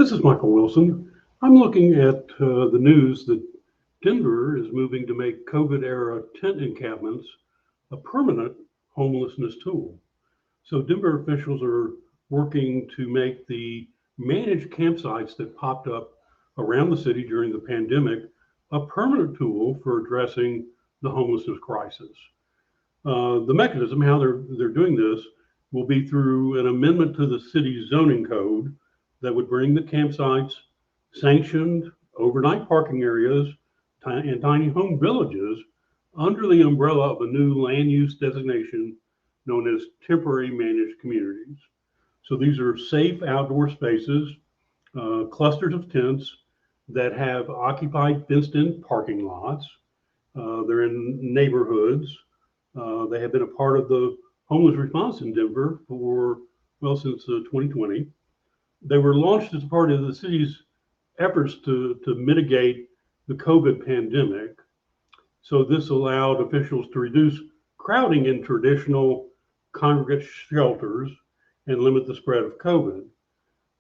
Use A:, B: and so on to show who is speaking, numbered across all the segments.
A: This is Michael Wilson. I'm looking at the news that Denver is moving to make COVID-era tent encampments a permanent homelessness tool. So Denver officials are working to make the managed campsites that popped up around the city during the pandemic a permanent tool for addressing the homelessness crisis. The mechanism, how they're doing this, will be through an amendment to the city's zoning code that would bring the campsites, sanctioned overnight parking areas, and tiny home villages under the umbrella of a new land use designation known as temporary managed communities. So these are safe outdoor spaces, clusters of tents that have occupied fenced-in parking lots. They're in neighborhoods. They have been a part of the homeless response in Denver since 2020. They were launched as part of the city's efforts to mitigate the COVID pandemic. So this allowed officials to reduce crowding in traditional congregate shelters and limit the spread of COVID.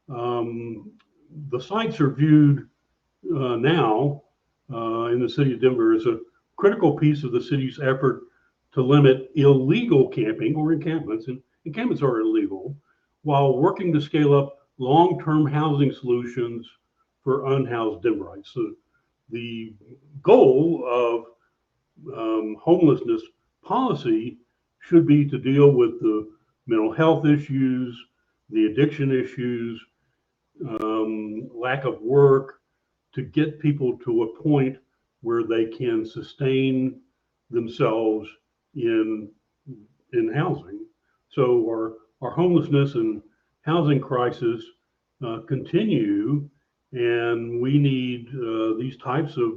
A: The sites are viewed now in the city of Denver as a critical piece of the city's effort to limit illegal camping or encampments, and encampments are illegal, while working to scale up long-term housing solutions for unhoused Denverites. So the goal of homelessness policy should be to deal with the mental health issues, the addiction issues, lack of work, to get people to a point where they can sustain themselves in housing. So our homelessness and housing crisis continue, and we need these types of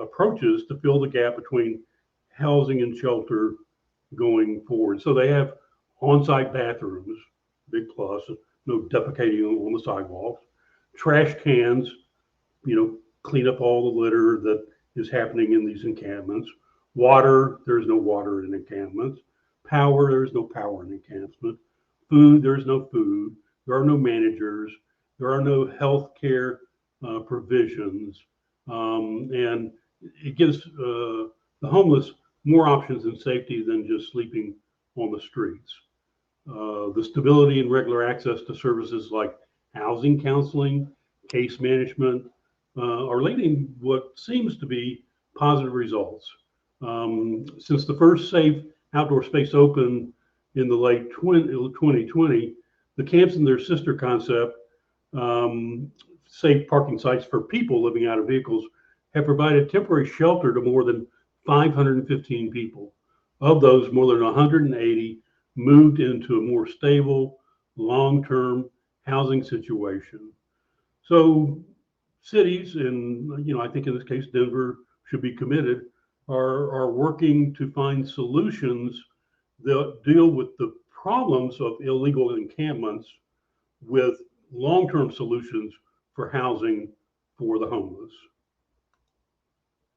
A: approaches to fill the gap between housing and shelter going forward. So they have on-site bathrooms, big plus, no defecating on the sidewalks, trash cans, clean up all the litter that is happening in these encampments. Water, there's no water in encampments. Power, there's no power in encampments. Food, there's no food. There are no managers. There are no health care provisions. And it gives the homeless more options and safety than just sleeping on the streets. The stability and regular access to services like housing counseling, case management are leading what seems to be positive results. Since the first safe outdoor space opened in the late 2020, the camps and their sister concept, safe parking sites for people living out of vehicles, have provided temporary shelter to more than 515 people. Of those, more than 180 moved into a more stable, long-term housing situation. So cities, and I think in this case Denver should be committed, are working to find solutions that deal with the problems of illegal encampments with long-term solutions for housing for the homeless.